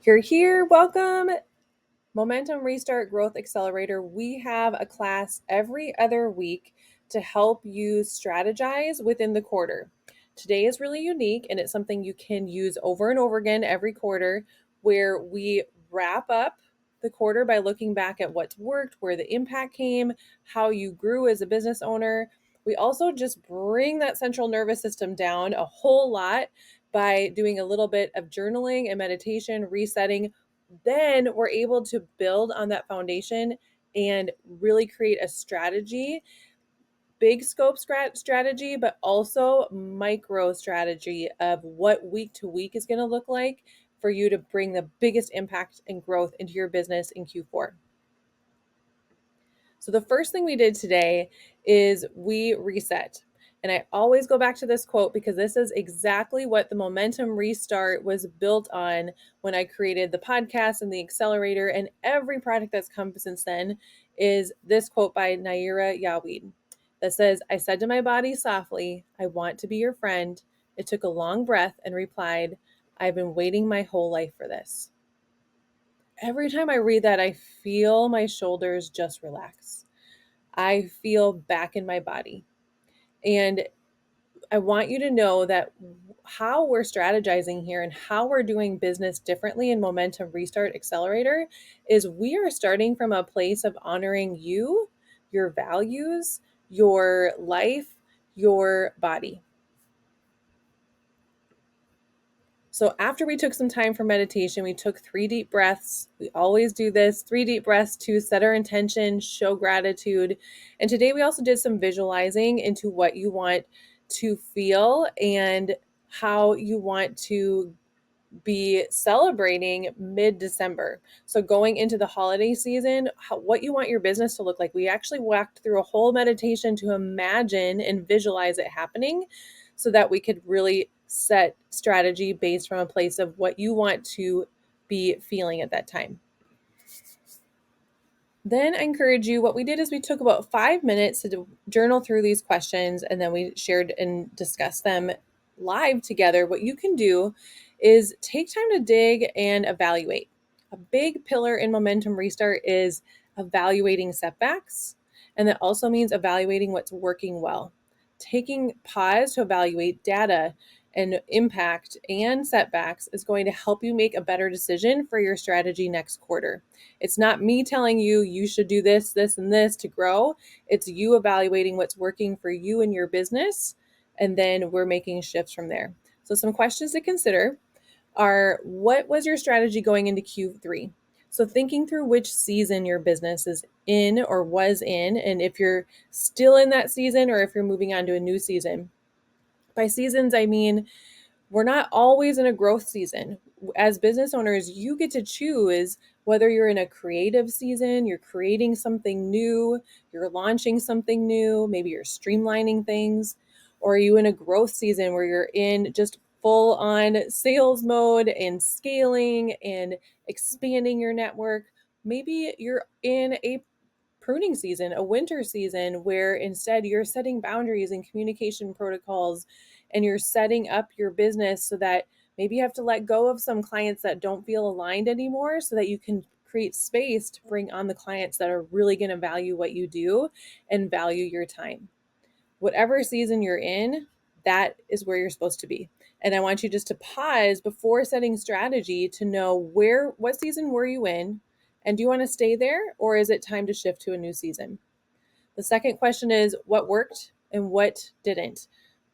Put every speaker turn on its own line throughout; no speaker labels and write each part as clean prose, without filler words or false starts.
You're here. Welcome. Momentum Restart Growth Accelerator. We have a class every other week to help you strategize within the quarter. Today is really unique and it's something you can use over and over again every quarter, where we wrap up the quarter by looking back at what's worked, where the impact came, how you grew as a business owner. We also just bring that central nervous system down a whole lot by doing a little bit of journaling and meditation, resetting. Then we're able to build on that foundation and really create a strategy, big scope strategy, but also micro strategy of what week to week is going to look like for you to bring the biggest impact and growth into your business in Q4. So the first thing we did today is we reset. And I always go back to this quote because this is exactly what the Momentum Restart was built on when I created the podcast and the accelerator, and every product that's come since then is this quote by Naira Yaweed that says, "I said to my body softly, I want to be your friend. It took a long breath and replied, I've been waiting my whole life for this." Every time I read that, I feel my shoulders just relax. I feel back in my body. And I want you to know that how we're strategizing here and how we're doing business differently in Momentum Restart Accelerator is we are starting from a place of honoring you, your values, your life, your body. So after we took some time for meditation, we took 3 deep breaths. We always do this, 3 deep breaths to set our intention, show gratitude. And today we also did some visualizing into what you want to feel and how you want to be celebrating mid-December. So going into the holiday season, what you want your business to look like. We actually walked through a whole meditation to imagine and visualize it happening so that we could really set strategy based from a place of what you want to be feeling at that time. Then I encourage you, what we did is we took about 5 minutes to journal through these questions, and then we shared and discussed them live together. What you can do is take time to dig and evaluate. A big pillar in Momentum Restart is evaluating setbacks, and that also means evaluating what's working well. Taking pause to evaluate data and impact and setbacks is going to help you make a better decision for your strategy next quarter. It's not me telling you you should do this, this, and this to grow. It's you evaluating what's working for you and your business, and then we're making shifts from there. So some questions to consider are, what was your strategy going into Q3? So thinking through which season your business is in or was in, and if you're still in that season or if you're moving on to a new season. By seasons, I mean, we're not always in a growth season. As business owners, you get to choose whether you're in a creative season, you're creating something new, you're launching something new, maybe you're streamlining things, or are you in a growth season where you're in just full on sales mode and scaling and expanding your network. Maybe you're in a pruning season, a winter season, where instead you're setting boundaries and communication protocols and you're setting up your business so that maybe you have to let go of some clients that don't feel aligned anymore so that you can create space to bring on the clients that are really going to value what you do and value your time. Whatever season you're in, that is where you're supposed to be. And I want you just to pause before setting strategy to know what season were you in? And do you want to stay there, or is it time to shift to a new season? The second question is, what worked and what didn't?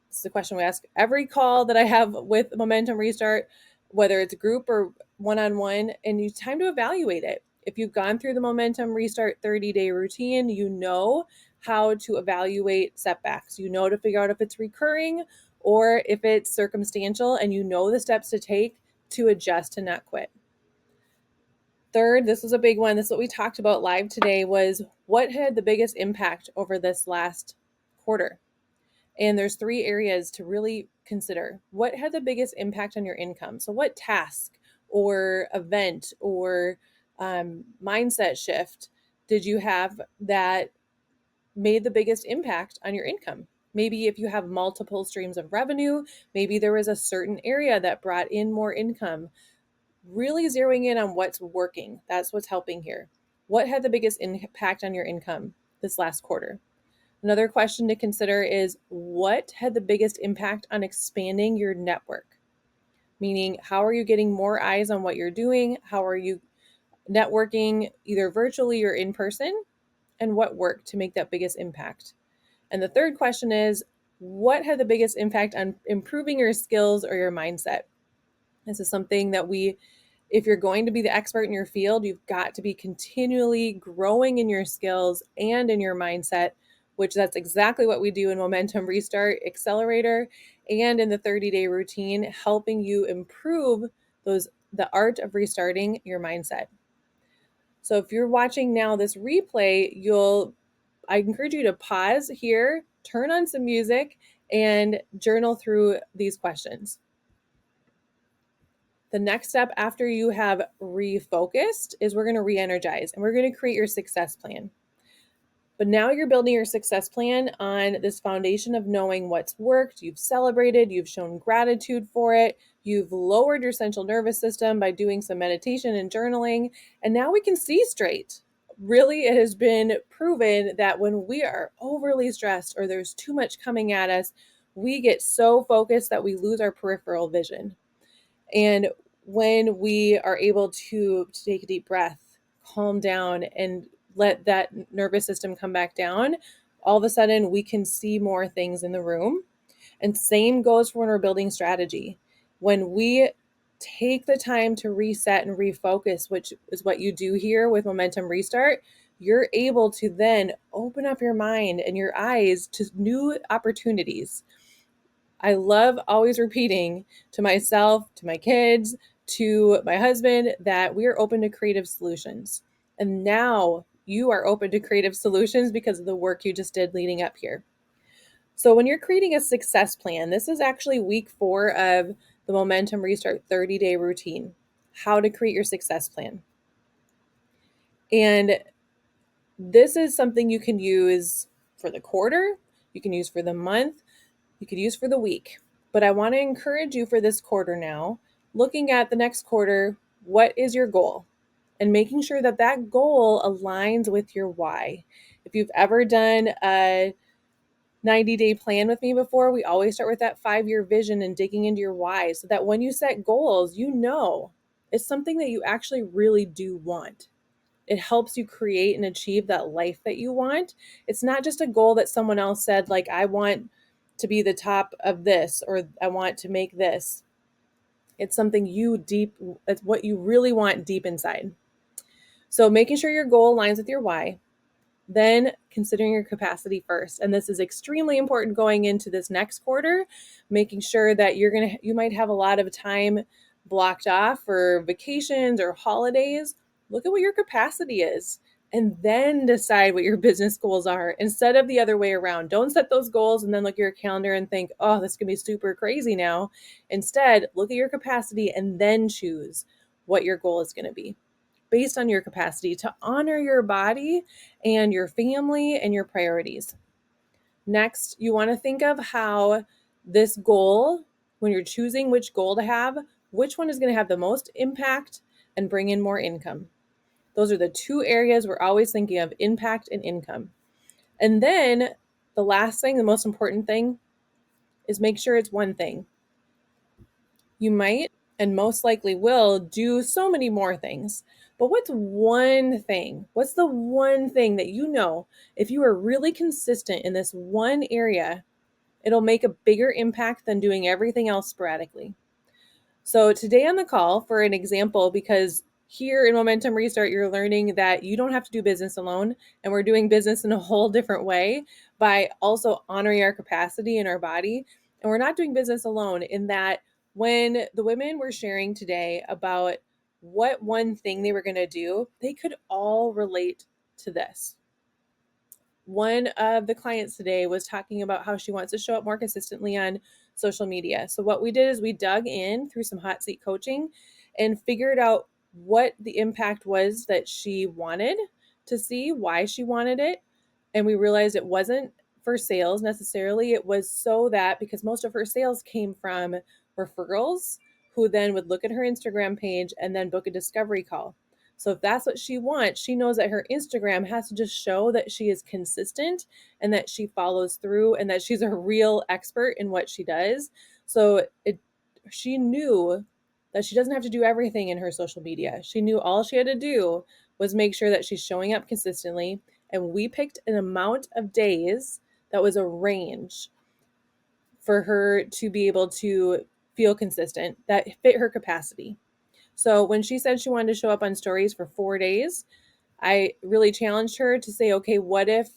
This is a question we ask every call that I have with Momentum Restart, whether it's group or one-on-one, and it's time to evaluate it. If you've gone through the Momentum Restart 30-day routine, you know how to evaluate setbacks. You know to figure out if it's recurring or if it's circumstantial, and you know the steps to take to adjust to not quit. Third, this was a big one. This is what we talked about live today, was what had the biggest impact over this last quarter. And there's 3 areas to really consider. What had the biggest impact on your income? So what task or event or mindset shift did you have that made the biggest impact on your income? Maybe if you have multiple streams of revenue, maybe there was a certain area that brought in more income. really zeroing in on what's working. That's what's helping here. What had the biggest impact on your income this last quarter? Another question to consider is what had the biggest impact on expanding your network? Meaning, how are you getting more eyes on what you're doing? How are you networking either virtually or in person? And what worked to make that biggest impact? And the third question is, what had the biggest impact on improving your skills or your mindset? This is something that if you're going to be the expert in your field, you've got to be continually growing in your skills and in your mindset, which that's exactly what we do in Momentum Restart Accelerator and in the 30-day routine, helping you improve the art of restarting your mindset. So if you're watching now this replay, I encourage you to pause here, turn on some music, and journal through these questions. The next step after you have refocused is we're going to re-energize and we're going to create your success plan. But now you're building your success plan on this foundation of knowing what's worked. You've celebrated, you've shown gratitude for it, you've lowered your central nervous system by doing some meditation and journaling, and now we can see straight. Really, it has been proven that when we are overly stressed or there's too much coming at us, we get so focused that we lose our peripheral vision. And when we are able to take a deep breath, calm down, and let that nervous system come back down, all of a sudden we can see more things in the room. And same goes for when we're building strategy. When we take the time to reset and refocus, which is what you do here with Momentum Restart, you're able to then open up your mind and your eyes to new opportunities. I love always repeating to myself, to my kids, to my husband, that we are open to creative solutions. And now you are open to creative solutions because of the work you just did leading up here. So when you're creating a success plan, this is actually week 4 of the Momentum Restart 30-day routine, how to create your success plan. And this is something you can use for the quarter, you can use for the month, you could use for the week. But I want to encourage you for this quarter now, looking at the next quarter, what is your goal? And making sure that that goal aligns with your why. If you've ever done a 90-day plan with me before, we always start with that 5-year vision and digging into your why so that when you set goals, you know it's something that you actually really do want. It helps you create and achieve that life that you want. It's not just a goal that someone else said, like, I want to be the top of this, or I want to make this. It's something it's what you really want deep inside. So making sure your goal aligns with your why, then considering your capacity first. And this is extremely important going into this next quarter, making sure that you might have a lot of time blocked off for vacations or holidays. Look at what your capacity is and then decide what your business goals are instead of the other way around. Don't set those goals and then look at your calendar and think, oh, this can be super crazy now. Instead, look at your capacity and then choose what your goal is going to be based on your capacity to honor your body and your family and your priorities. Next, you want to think of how this goal, when you're choosing which goal to have, which one is going to have the most impact and bring in more income. Those are the 2 areas we're always thinking of, impact and income. And then the last thing, the most important thing, is make sure it's one thing. You might and most likely will do so many more things. But what's one thing? What's the one thing that you know, if you are really consistent in this one area, it'll make a bigger impact than doing everything else sporadically? So today on the call, for an example, because here in Momentum Restart, you're learning that you don't have to do business alone, and we're doing business in a whole different way by also honoring our capacity in our body. And we're not doing business alone in that when the women were sharing today about what one thing they were going to do, they could all relate to this. One of the clients today was talking about how she wants to show up more consistently on social media. So what we did is we dug in through some hot seat coaching and figured out what the impact was that she wanted to see, why she wanted it. And we realized it wasn't for sales necessarily. It was so that because most of her sales came from referrals who then would look at her Instagram page and then book a discovery call. So if that's what she wants, she knows that her Instagram has to just show that she is consistent and that she follows through and that she's a real expert in what she does. So she knew that she doesn't have to do everything in her social media. She knew all she had to do was make sure that she's showing up consistently. And we picked an amount of days that was a range for her to be able to feel consistent that fit her capacity. So when she said she wanted to show up on stories for 4 days, I really challenged her to say, okay, what if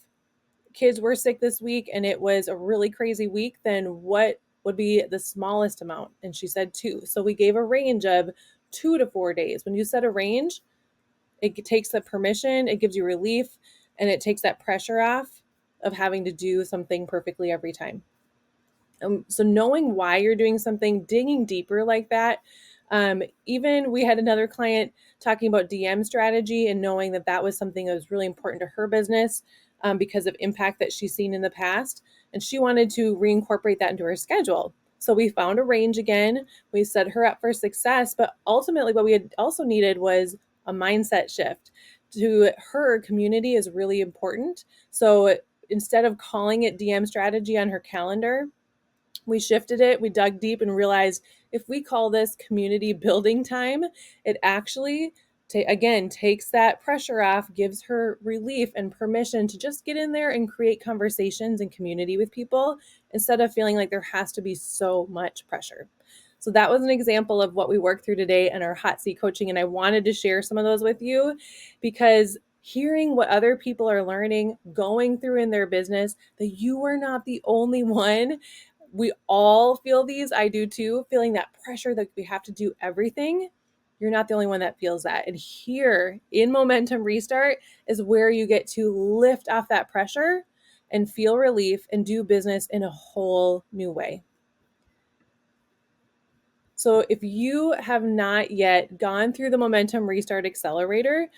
kids were sick this week and it was a really crazy week? Then what would be the smallest amount? And she said 2. So we gave a range of 2 to 4 days. When you set a range, it takes the permission, it gives you relief, and it takes that pressure off of having to do something perfectly every time. So knowing why you're doing something, digging deeper like that. Even we had another client talking about DM strategy and knowing that that was something that was really important to her business because of impact that she's seen in the past. And she wanted to reincorporate that into her schedule. So we found a range again. We set her up for success. But ultimately, what we had also needed was a mindset shift. To her, community is really important. So instead of calling it DM strategy on her calendar, we shifted it, we dug deep and realized if we call this community building time, it actually, again, takes that pressure off, gives her relief and permission to just get in there and create conversations and community with people instead of feeling like there has to be so much pressure. So that was an example of what we worked through today in our hot seat coaching. And I wanted to share some of those with you because hearing what other people are learning, going through in their business, that you are not the only one. We all feel these. I do too, feeling that pressure that we have to do everything. You're not the only one that feels that. And here in Momentum Restart is where you get to lift off that pressure and feel relief and do business in a whole new way. So if you have not yet gone through the Momentum Restart Accelerator,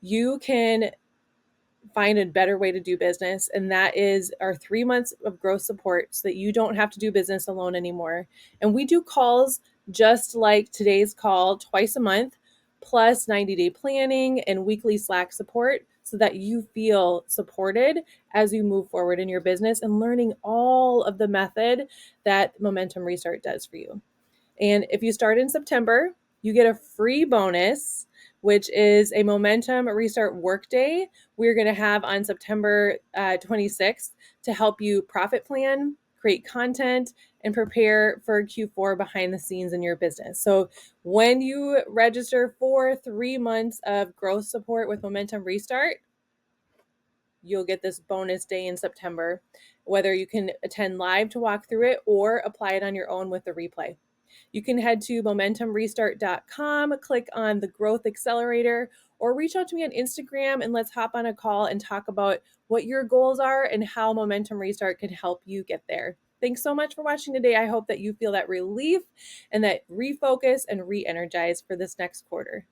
you can find a better way to do business. And that is our 3 months of growth support so that you don't have to do business alone anymore. And we do calls just like today's call twice a month, plus 90-day planning and weekly Slack support so that you feel supported as you move forward in your business and learning all of the method that Momentum Restart does for you. And if you start in September, you get a free bonus, which is a Momentum Restart Workday we're going to have on September 26th to help you profit plan, create content, and prepare for Q4 behind the scenes in your business. So when you register for 3 months of growth support with Momentum Restart, you'll get this bonus day in September, whether you can attend live to walk through it or apply it on your own with the replay. You can head to momentumrestart.com, click on the Growth Accelerator, or reach out to me on Instagram and let's hop on a call and talk about what your goals are and how Momentum Restart can help you get there. Thanks so much for watching today. I hope that you feel that relief and that refocus and re-energize for this next quarter.